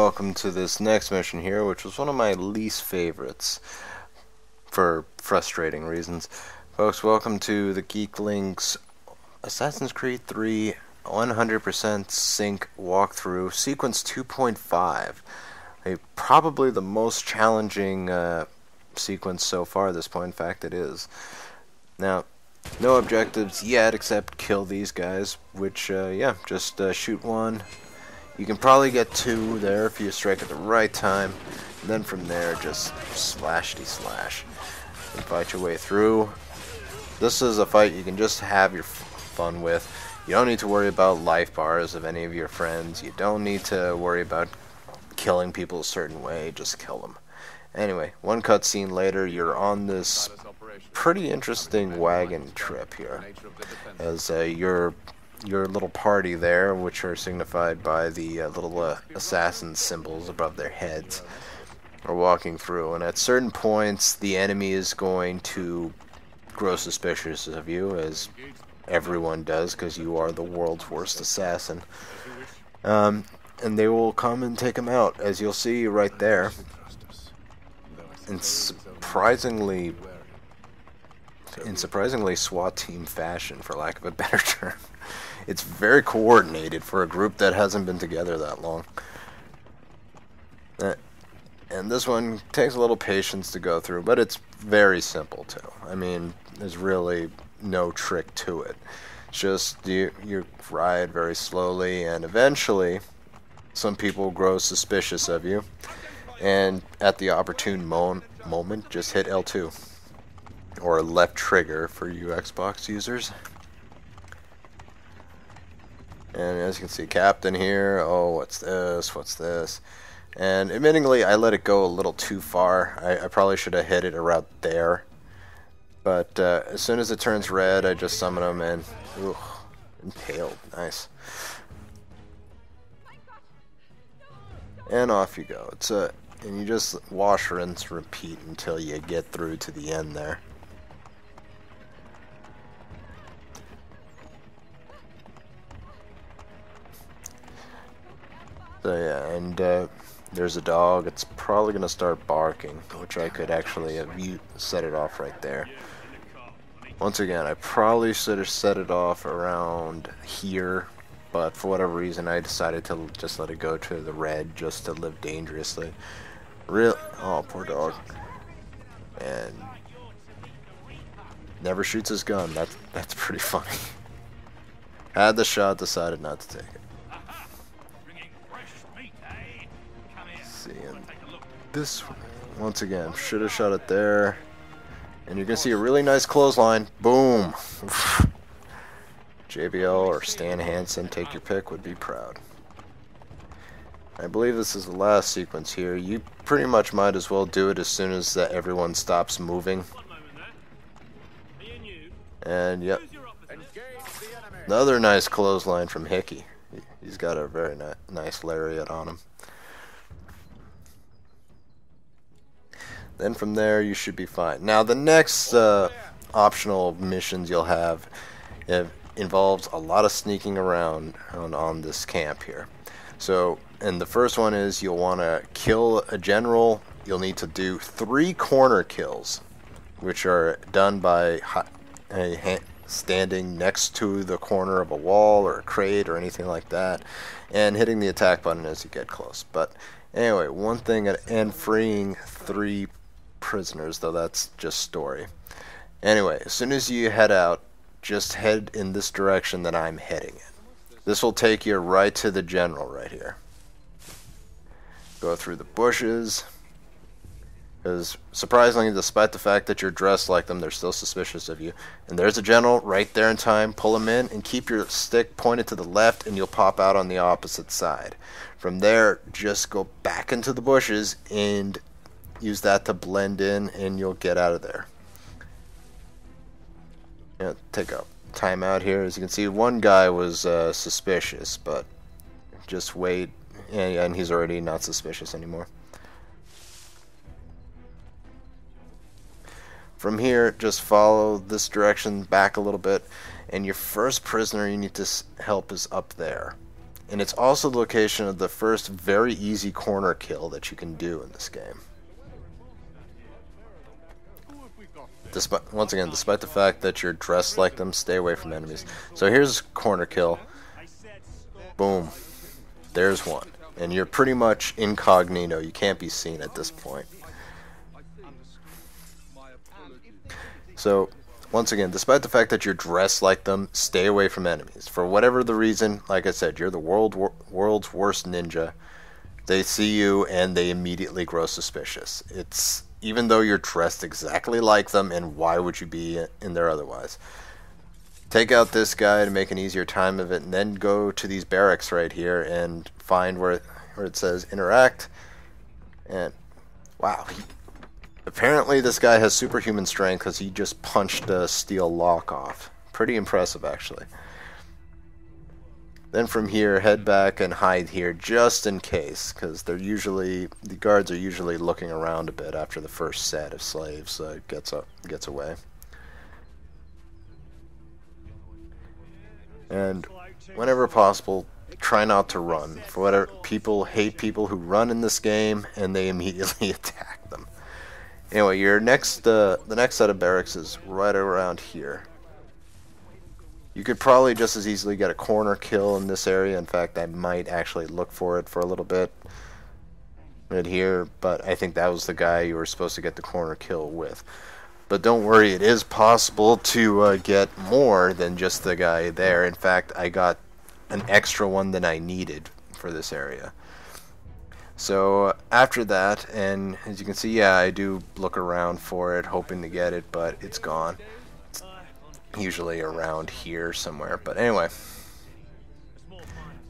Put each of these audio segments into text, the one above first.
welcome to this next mission here, which was one of my least favorites for frustrating reasons. Folks, welcome to the Geek Link's Assassin's Creed 3 100% sync walkthrough, sequence 2.5. Probably the most challenging sequence so far at this point. In fact, it is. Now, no objectives yet except kill these guys, which, just shoot one. You can probably get two there if you strike at the right time. And then from there, just slashty-slash. And fight your way through. This is a fight you can just have your fun with. You don't need to worry about life bars of any of your friends. You don't need to worry about killing people a certain way. Just kill them. Anyway, one cutscene later, you're on this pretty interesting wagon trip here. As your little party there, which are signified by the little assassin symbols above their heads, are walking through, and at certain points the enemy is going to grow suspicious of you, as everyone does, because you are the world's worst assassin, and they will come and take him out, as you'll see right there. In surprisingly SWAT team fashion, for lack of a better term. It's very coordinated for a group that hasn't been together that long. And this one takes a little patience to go through, but it's very simple too. I mean, there's really no trick to it. It's just you ride very slowly, and eventually some people grow suspicious of you, and at the opportune moment, just hit L2 or left trigger for you Xbox users. And as you can see, Captain here, oh, what's this? And admittingly, I let it go a little too far. I probably should have hit it around there. But as soon as it turns red, I just summon him and, ooh, impaled, nice. And off you go. And you just wash, rinse, repeat until you get through to the end there. So yeah, and there's a dog. It's probably going to start barking, which I could actually have set it off right there. Once again, I probably should have set it off around here, but for whatever reason I decided to just let it go to the red just to live dangerously. Oh, poor dog. And never shoots his gun. That's pretty funny. Had the shot, decided not to take it. This once again should have shot it there, and you're gonna see a really nice clothesline. Boom. JBL or Stan Hansen, take your pick, would be proud. I believe this is the last sequence here. You pretty much might as well do it as soon as everyone stops moving. And yep, another nice clothesline from Hickey. He's got a very nice lariat on him. Then from there you should be fine. Now the next optional missions you'll have involves a lot of sneaking around on this camp here. So, and the first one is you'll want to kill a general. You'll need to do 3 corner kills, which are done by standing next to the corner of a wall or a crate or anything like that, and hitting the attack button as you get close. But anyway, one thing, and freeing 3 prisoners, though that's just story. Anyway, as soon as you head out, just head in this direction that I'm heading in. This will take you right to the general right here. Go through the bushes, because surprisingly, despite the fact that you're dressed like them, they're still suspicious of you. And there's a general right there in time. Pull him in and keep your stick pointed to the left, and you'll pop out on the opposite side. From there, just go back into the bushes and use that to blend in, and you'll get out of there. Yeah, take a time out here. As you can see, one guy was suspicious, but just wait, and he's already not suspicious anymore. From here, just follow this direction back a little bit, and your first prisoner you need to help is up there. and it's also the location of the first very easy corner kill that you can do in this game. Once again, despite the fact that you're dressed like them, stay away from enemies. So here's corner kill. Boom. There's one. And you're pretty much incognito. You can't be seen at this point. So, once again, despite the fact that you're dressed like them, stay away from enemies. For whatever the reason, like I said, you're the world's worst ninja. They see you and they immediately grow suspicious. It's even though you're dressed exactly like them, and why would you be in there otherwise? Take out this guy to make an easier time of it, and then go to these barracks right here and find where it says interact. And wow, apparently this guy has superhuman strength because he just punched a steel lock off. Pretty impressive, actually. Then from here, head back and hide here just in case, because the guards are usually looking around a bit after the first set of slaves gets away. And whenever possible, try not to run. For whatever, people hate people who run in this game, and they immediately attack them. Anyway, the next set of barracks is right around here. You could probably just as easily get a corner kill in this area. In fact, I might actually look for it for a little bit right here, but I think that was the guy you were supposed to get the corner kill with. But don't worry, it is possible to get more than just the guy there. In fact, I got an extra one than I needed for this area. So after that, and as you can see, yeah, I do look around for it, hoping to get it, but it's gone. Usually around here somewhere, but anyway.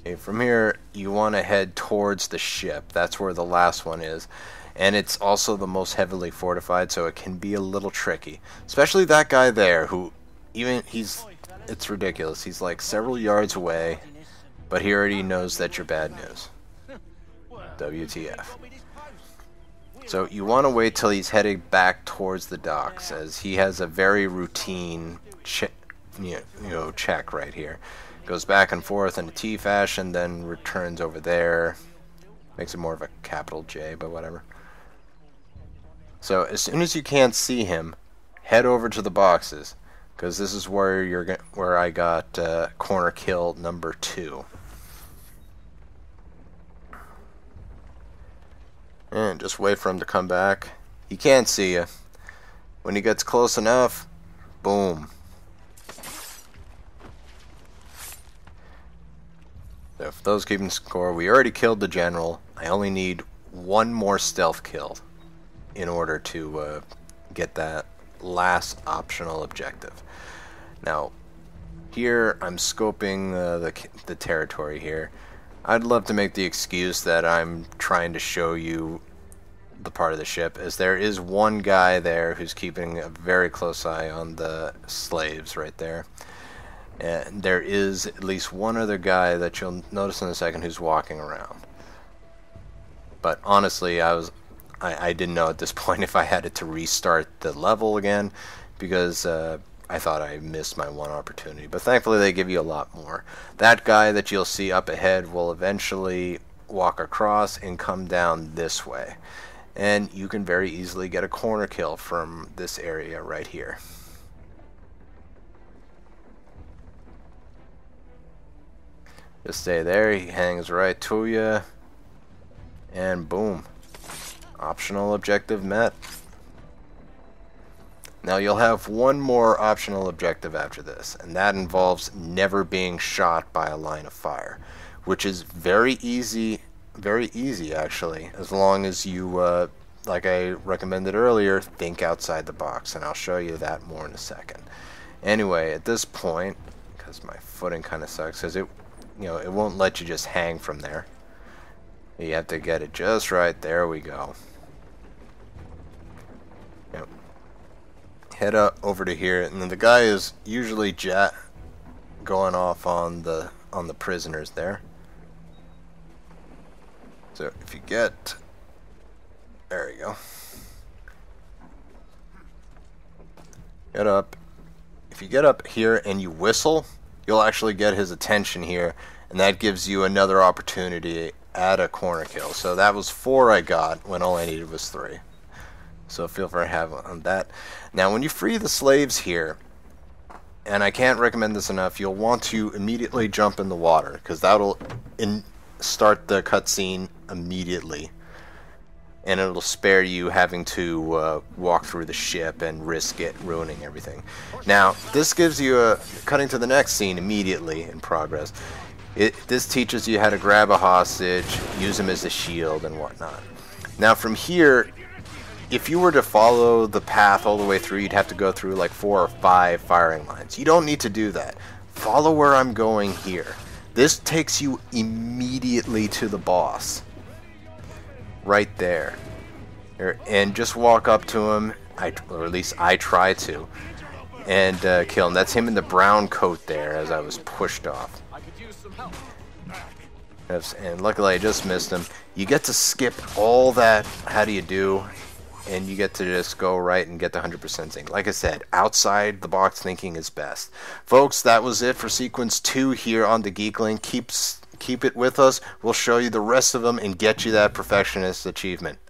Okay, from here you want to head towards the ship. That's where the last one is, and it's also the most heavily fortified, so it can be a little tricky, especially that guy there who it's ridiculous. He's like several yards away, but he already knows that you're bad news. WTF. So you want to wait till he's heading back towards the docks, as he has a very routine check right here. Goes back and forth in a T fashion, then returns over there. Makes it more of a capital J, but whatever. So as soon as you can't see him, head over to the boxes, because this is where I got corner kill number 2. And just wait for him to come back. He can't see you. When he gets close enough, boom. So for those keeping score, we already killed the general. I only need one more stealth kill in order to get that last optional objective. Now, here I'm scoping the territory here. I'd love to make the excuse that I'm trying to show you the part of the ship, as there is one guy there who's keeping a very close eye on the slaves right there. And there is at least one other guy that you'll notice in a second who's walking around. But honestly, I didn't know at this point if I had to restart the level again, because I thought I missed my one opportunity. But thankfully they give you a lot more. That guy that you'll see up ahead will eventually walk across and come down this way. And you can very easily get a corner kill from this area right here. Just stay there, he hangs right to you, and boom. Optional objective met. Now you'll have one more optional objective after this, and that involves never being shot by a line of fire, which is very easy actually, as long as you, like I recommended earlier, think outside the box, and I'll show you that more in a second. Anyway, at this point, because my footing kind of sucks, because it won't let you just hang from there. You have to get it just right. There we go. Yep. Head up over to here, and then the guy is usually going off on the prisoners there. So if you get, there you go. Get up. If you get up here and you whistle, you'll actually get his attention here, and that gives you another opportunity at a corner kill. So that was 4 I got when all I needed was 3. So feel free to have on that. Now when you free the slaves here, and I can't recommend this enough, you'll want to immediately jump in the water, because that'll start the cutscene immediately. And it'll spare you having to walk through the ship and risk it ruining everything. Now, this gives you a cutting to the next scene immediately in progress. This teaches you how to grab a hostage, use him as a shield, and whatnot. Now, from here, if you were to follow the path all the way through, you'd have to go through like 4 or 5 firing lines. You don't need to do that. Follow where I'm going here. This takes you immediately to the boss. Right there. And just walk up to him, or at least I try to, and kill him. That's him in the brown coat there as I was pushed off. And luckily I just missed him. You get to skip all that how do you do, and you get to just go right and get the 100% thing. Like I said, outside the box thinking is best. Folks, that was it for sequence 2 here on the Geek Link. Keep it with us. We'll show you the rest of them and get you that Perfectionist achievement.